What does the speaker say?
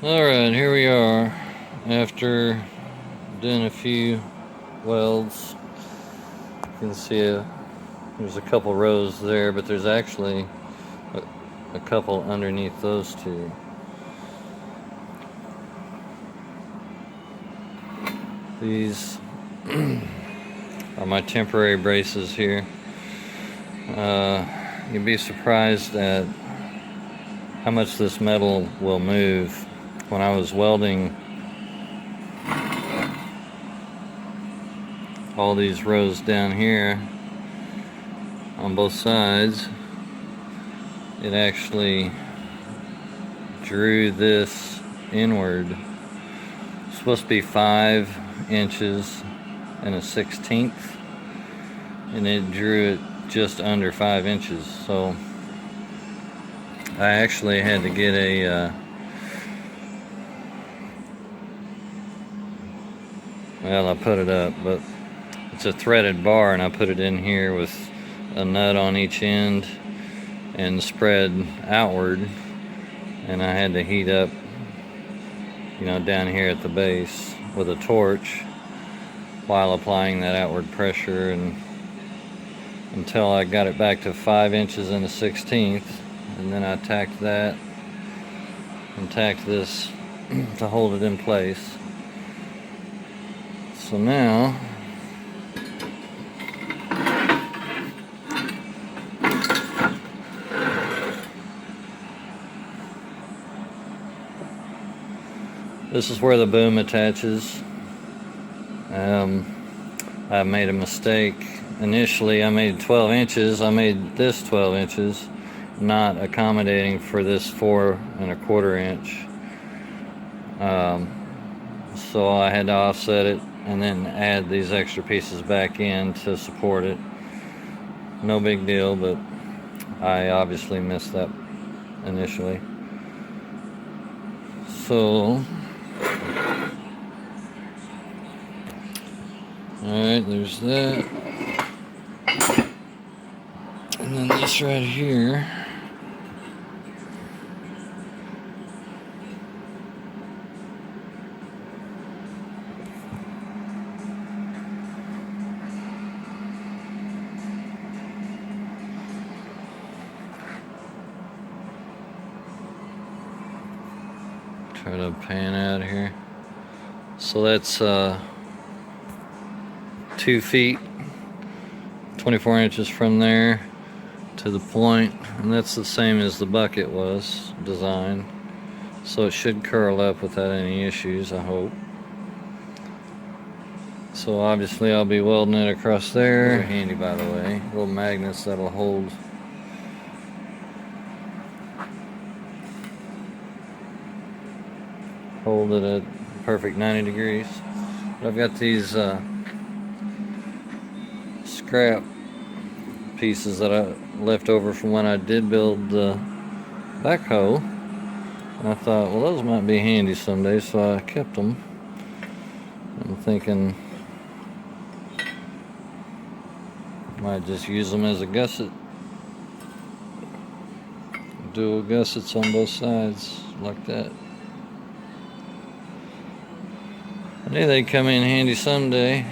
Alright, here we are after doing a few welds. You can see there's a couple rows there, but there's actually a couple underneath those two. These are my temporary braces here. You'd be surprised at how much this metal will move. When I was welding all these rows down here on both sides, it actually drew this inward. It's supposed to be 5 inches and a 1/16, and it drew it just under 5 inches. So I actually had to get well, I put it up, but it's a threaded bar, and I put it in here with a nut on each end and spread outward, and I had to heat up, down here at the base with a torch while applying that outward pressure, and until I got it back to 5 inches and a 1/16, and then I tacked that and tacked this to hold it in place. So now this is where the boom attaches. I made a mistake. Initially I made 12 inches. I made this 12 inches, not accommodating for this 4 1/4 inch. So I had to offset it and then add these extra pieces back in to support it. No big deal, but I obviously missed that initially. So, alright, there's that. And then this right here. Try to pan out here. So that's 2 feet, 24 inches from there to the point, and that's the same as the bucket was designed. So it should curl up without any issues, I hope. So obviously I'll be welding it across there. They're handy, by the way, little magnets that'll hold it at perfect 90 degrees. But I've got these scrap pieces that I left over from when I did build the backhoe, and I thought, well, those might be handy someday, so I kept them. I'm thinking might just use them as a gusset, dual gussets on both sides like that. I knew they'd come in handy someday.